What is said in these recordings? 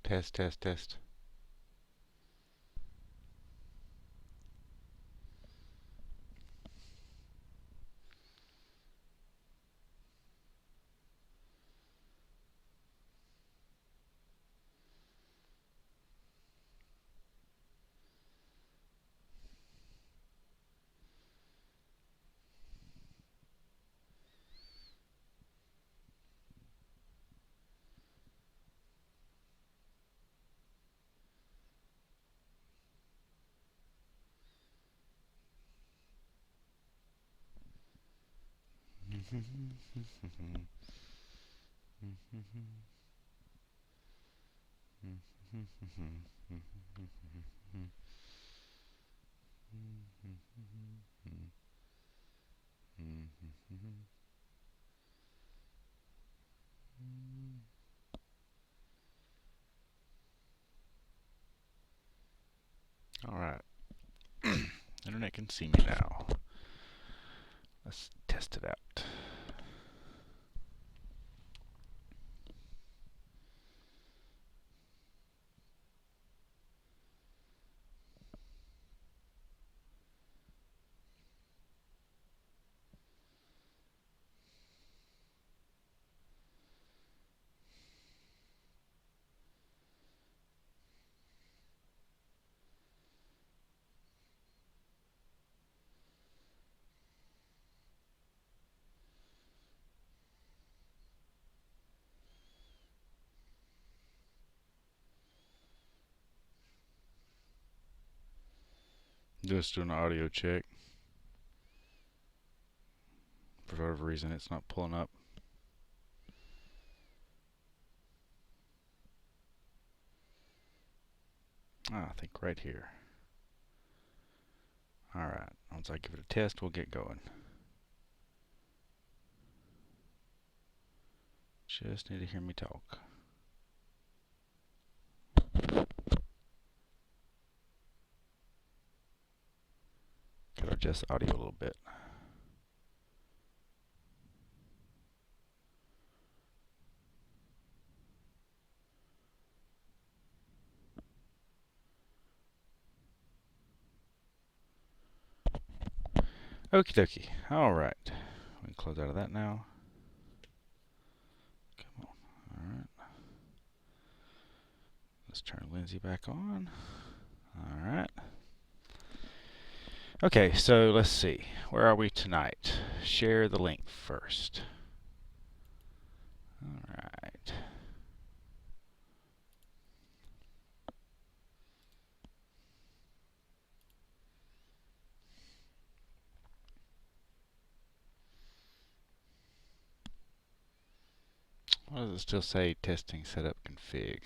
Test, test, test. All right. Internet can see me now. Let's test it out. Just doing an audio check. For whatever reason, it's not pulling up. I think right here. Alright, once I give it a test, we'll get going. Just need to hear me talk. Gotta adjust the audio a little bit. Okie dokie. Alright. We can close out of that now. Come on. Alright. Let's turn Lindsay back on. Alright. Okay, so let's see. Where are we tonight? Share the link first. Alright. Why does it still say testing setup config?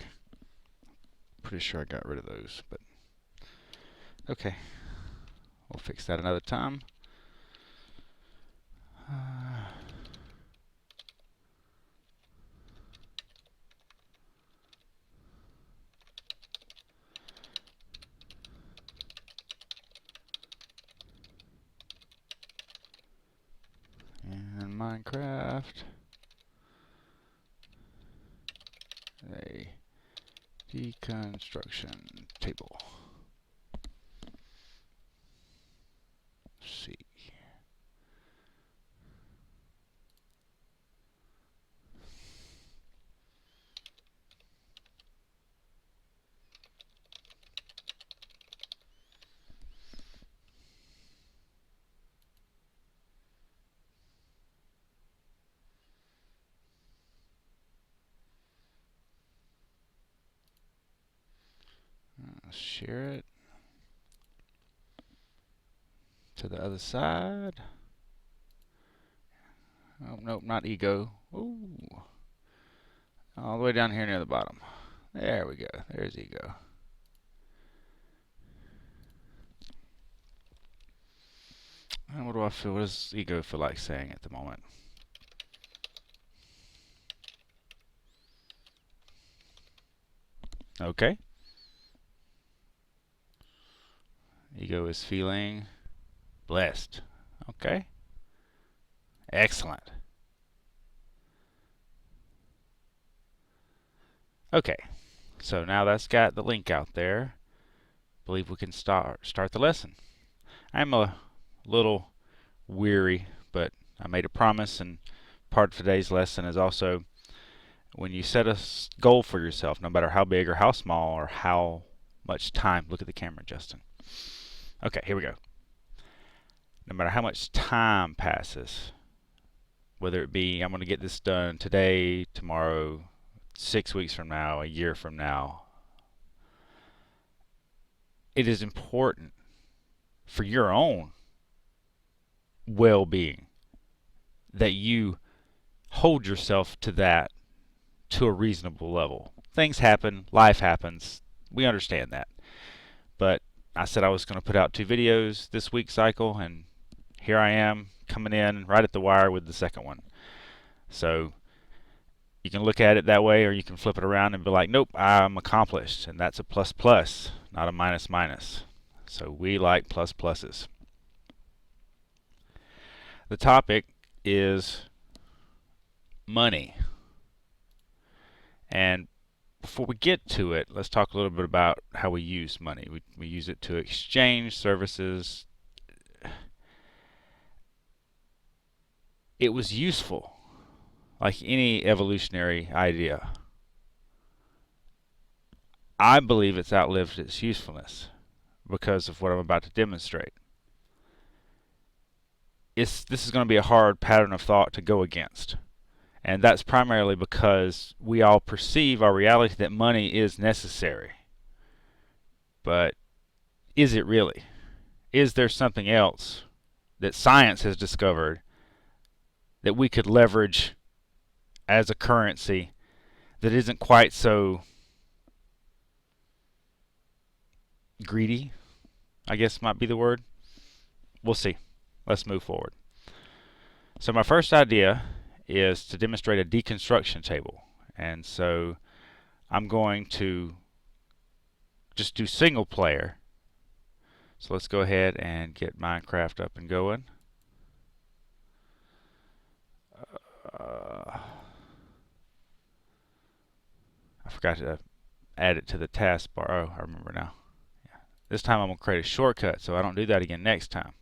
Pretty sure I got rid of those, but okay. We'll fix that another time. And Minecraft. A deconstruction table. C. Share it to the other side. Oh, nope, not ego. Ooh. All the way down here near the bottom. There we go. There's ego. And what do I feel? What does ego feel like saying at the moment? Okay. Ego is feeling blessed. Okay. Excellent. Okay. So now that's got the link out there. I believe we can start the lesson. I'm a little weary, but I made a promise, and part of today's lesson is also when you set a goal for yourself, no matter how big or how small or how much time. Look at the camera, Justin. Okay, here we go. No matter how much time passes, whether it be I'm going to get this done today, tomorrow, 6 weeks from now, a year from now, it is important for your own well-being that you hold yourself to that to a reasonable level. Things happen, life happens, we understand that. But I said I was going to put out 2 videos this week cycle, and here I am coming in right at the wire with the second one. So you can look at it that way, or you can flip it around and be like, nope, I'm accomplished, and that's a plus plus, not a minus minus. So we like plus pluses. The topic is money. And before we get to it, let's talk a little bit about how we use money. We use it to exchange services. It was useful, like any evolutionary idea. I believe it's outlived its usefulness because of what I'm about to demonstrate. This is going to be a hard pattern of thought to go against. And that's primarily because we all perceive our reality that money is necessary. But is it really? Is there something else that science has discovered that we could leverage as a currency that isn't quite so greedy, I guess might be the word? We'll see. Let's move forward. So my first idea is to demonstrate a deconstruction table. And so I'm going to just do single player. So let's go ahead and get Minecraft up and going. I forgot to add it to the taskbar. Oh, I remember now. Yeah. This time I'm going to create a shortcut so I don't do that again next time.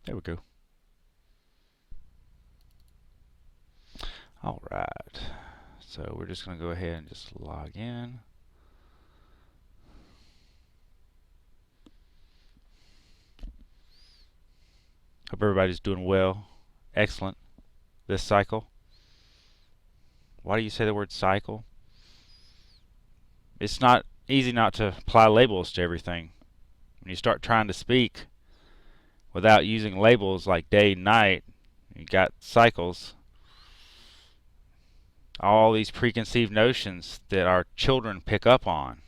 There we go. All right. So we're just going to go ahead and just log in. Hope everybody's doing well. Excellent. This cycle. Why do you say the word cycle? It's not easy not to apply labels to everything. When you start trying to speak without using labels like day and night, you got cycles. All these preconceived notions that our children pick up on,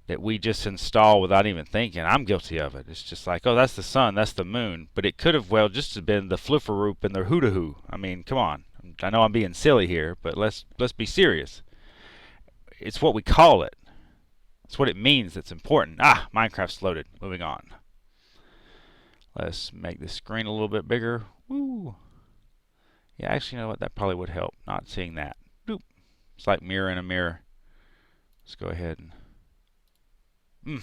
that we just install without even thinking. I'm guilty of it. It's just like, oh, that's the sun, that's the moon. But it could have well just been the flufferoop and the hoo-da-hoo. I mean, come on. I know I'm being silly here, but let's be serious. It's what we call it. It's what it means that's important. Ah, Minecraft's loaded. Moving on. Let's make the screen a little bit bigger. Woo. Yeah, actually, you know what? That probably would help, not seeing that. Boop. It's like mirror in a mirror. Let's go ahead and...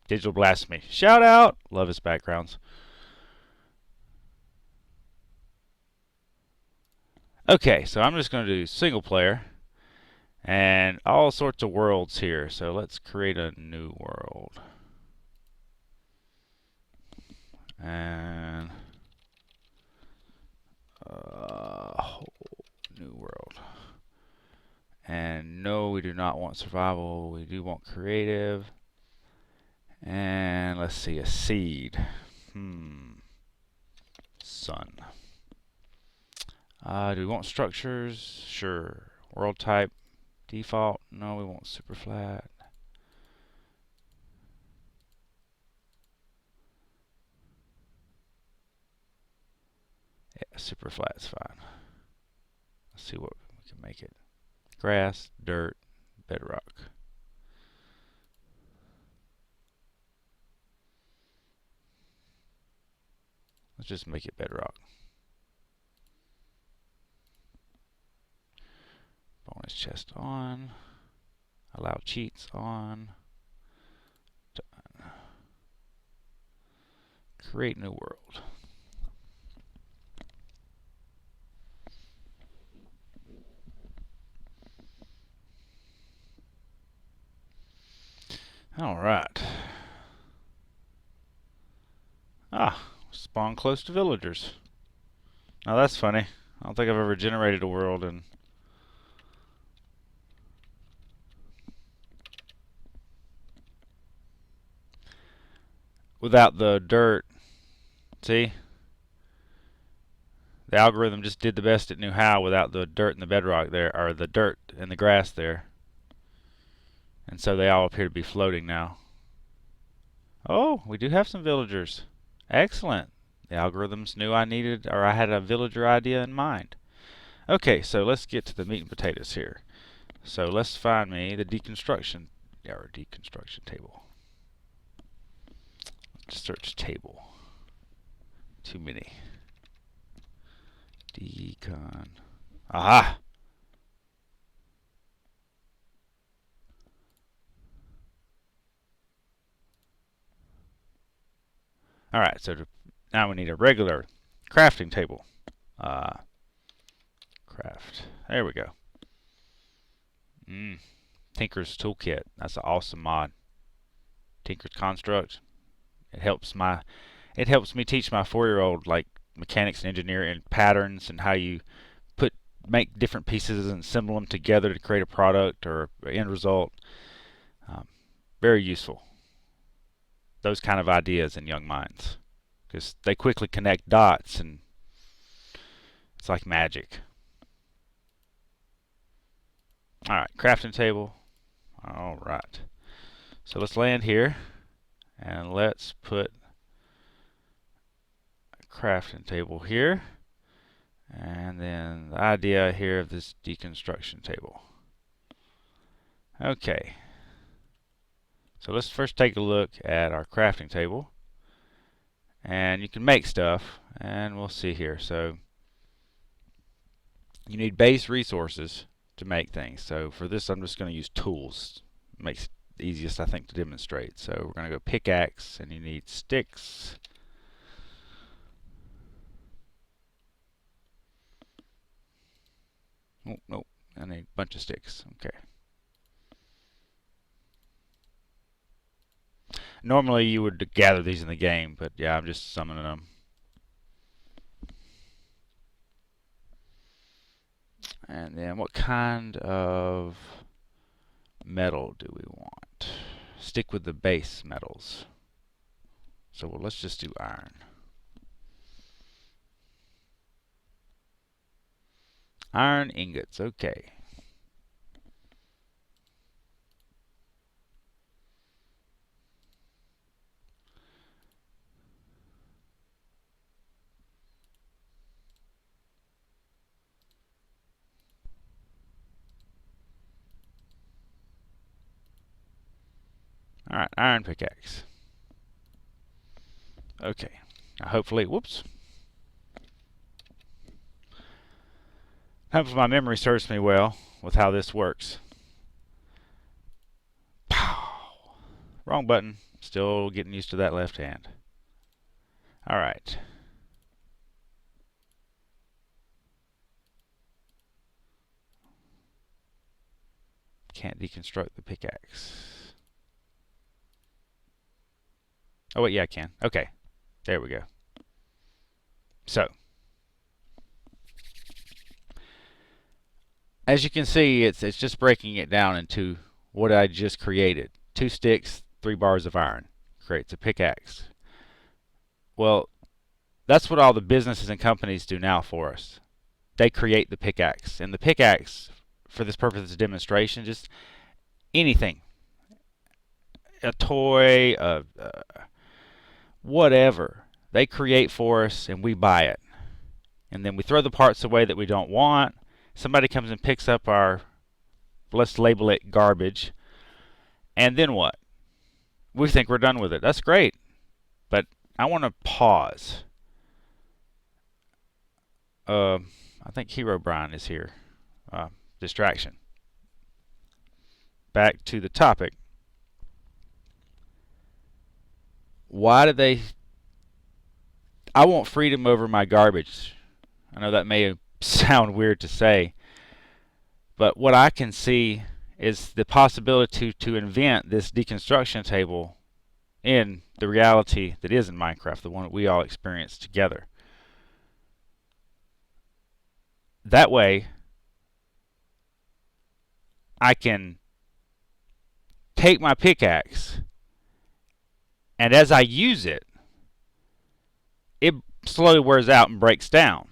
Digital blasphemy. Shout out! Love his backgrounds. Okay, so I'm just going to do single player. And all sorts of worlds here. So let's create a new world. And... whole new world. And no, we do not want survival. We do want creative. And let's see, a seed. Sun. Do we want structures? Sure. World type. Default. No, we want super flat. Yeah, super flat's fine. Let's see what we can make it. Grass, dirt, bedrock. Let's just make it bedrock. Bonus chest on. Allow cheats on. Done. Create new world. All right. Spawn close to villagers. Now that's funny. I don't think I've ever generated a world and without the dirt. See? The algorithm just did the best it knew how without the dirt and the bedrock there, or the dirt and the grass there. And so they all appear to be floating now. Oh, we do have some villagers. Excellent. The algorithms knew I needed, or I had a villager idea in mind. Okay, so let's get to the meat and potatoes here. So let's find me the deconstruction table. Let's search table. Too many. Decon. Aha! Alright, so now we need a regular crafting table. Craft. There we go. Tinker's Toolkit. That's an awesome mod. Tinker's Construct. It helps me teach my 4-year-old like mechanics and engineering and patterns and how you make different pieces and assemble them together to create a product or an end result. Very useful. Those kind of ideas in young minds, because they quickly connect dots and it's like magic. Alright, crafting table. Alright. So let's land here and let's put a crafting table here. And then the idea here of this deconstruction table. Okay. So let's first take a look at our crafting table. And you can make stuff, and we'll see here. So you need base resources to make things. So for this, I'm just going to use tools. It makes it easiest, I think, to demonstrate. So we're going to go pickaxe, and you need sticks. Oh, nope. I need a bunch of sticks. Okay. Normally you would gather these in the game, but yeah, I'm just summoning them. And then what kind of metal do we want? Stick with the base metals. So well, let's just do iron. Iron ingots, okay. Alright, iron pickaxe. Okay. Now hopefully, whoops. Hopefully my memory serves me well with how this works. Pow! Wrong button. Still getting used to that left hand. Alright. Can't deconstruct the pickaxe. Oh wait, yeah I can. Okay. There we go. So as you can see, it's just breaking it down into what I just created. 2 sticks, 3 bars of iron creates a pickaxe. Well, that's what all the businesses and companies do now for us. They create the pickaxe. And the pickaxe, for this purpose of demonstration, just anything. A toy, whatever. They create for us and we buy it. And then we throw the parts away that we don't want. Somebody comes and picks up our, let's label it garbage. And then what? We think we're done with it. That's great. But I want to pause. I think Hero Brian is here. Distraction. Back to the topic. Why do they... I want freedom over my garbage. I know that may sound weird to say, but what I can see is the possibility to invent this deconstruction table in the reality that is in Minecraft, the one that we all experience together. That way, I can take my pickaxe, and as I use it, it slowly wears out and breaks down.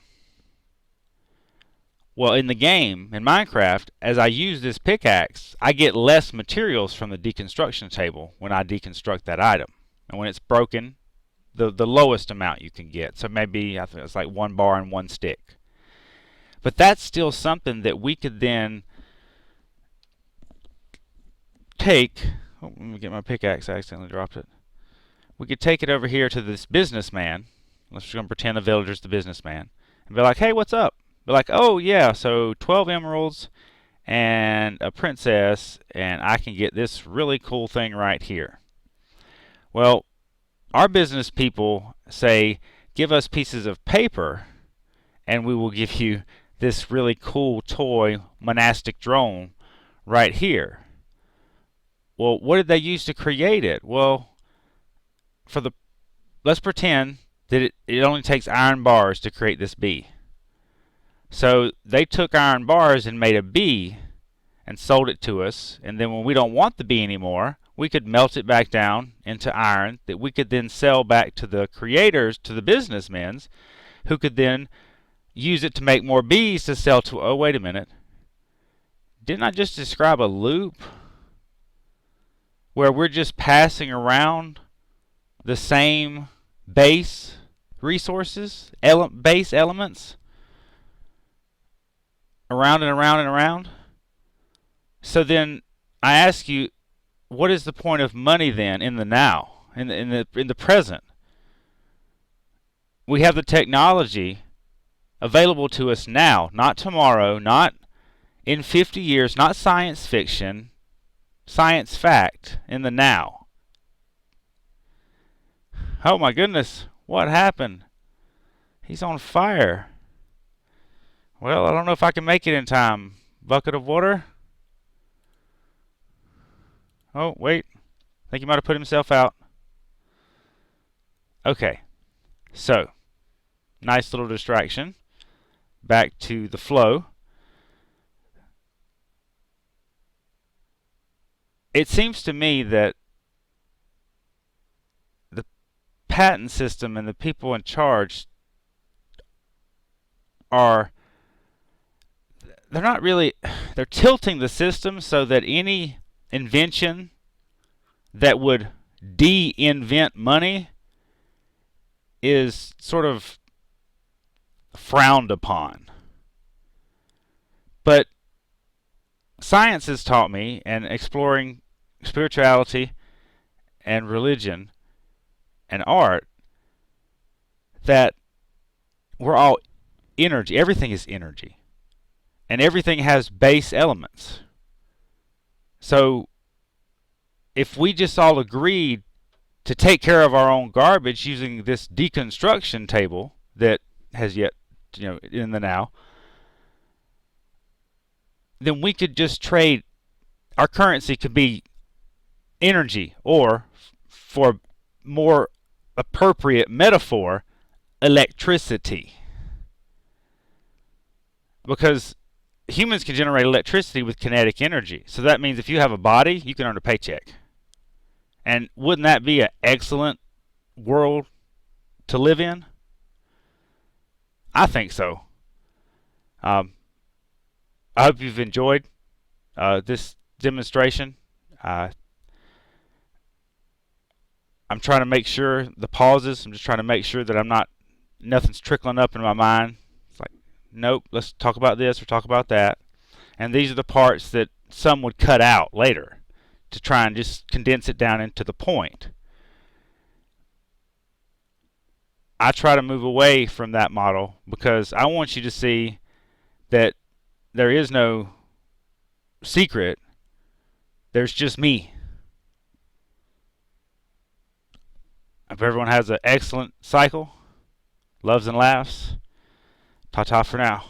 Well, in the game, in Minecraft, as I use this pickaxe, I get less materials from the deconstruction table when I deconstruct that item. And when it's broken, the lowest amount you can get. So maybe, I think it's like 1 bar and 1 stick. But that's still something that we could then take. Oh, let me get my pickaxe. I accidentally dropped it. We could take it over here to this businessman. Let's just pretend the villager's the businessman. And be like, hey, what's up? Be like, oh, yeah, so 12 emeralds and a princess, and I can get this really cool thing right here. Well, our business people say, give us pieces of paper, and we will give you this really cool toy monastic drone right here. Well, what did they use to create it? Well, let's pretend that it only takes iron bars to create this bee. So they took iron bars and made a bee and sold it to us, and then when we don't want the bee anymore, we could melt it back down into iron that we could then sell back to the creators, to the businessmen, who could then use it to make more bees to sell to... Oh, wait a minute. Didn't I just describe a loop where we're just passing around the same base resources, base elements, around and around and around? So then I ask you, what is the point of money then in the now, in the present? We have the technology available to us now, not tomorrow, not in 50 years, not science fiction, science fact, in the now. Oh my goodness, what happened? He's on fire. Well, I don't know if I can make it in time. Bucket of water? Oh, wait. I think he might have put himself out. Okay. So, nice little distraction. Back to the flow. It seems to me that the patent system and the people in charge are... They're not really... They're tilting the system so that any invention that would de-invent money is sort of frowned upon. But science has taught me, and exploring spirituality and religion and art, that we're all energy. Everything is energy. And everything has base elements. So if we just all agreed to take care of our own garbage using this deconstruction table that has yet, in the now, then we could just trade. Our currency could be energy, or for more appropriate metaphor, electricity. Because humans can generate electricity with kinetic energy. So that means if you have a body, you can earn a paycheck. And wouldn't that be an excellent world to live in? I think so. Um, I hope you've enjoyed this demonstration. I'm trying to make sure the pauses. I'm just trying to make sure that nothing's trickling up in my mind. It's like, nope, let's talk about this or talk about that. And these are the parts that some would cut out later to try and just condense it down into the point. I try to move away from that model because I want you to see that there is no secret. There's just me. I hope everyone has an excellent cycle. Loves and laughs. Ta-ta for now.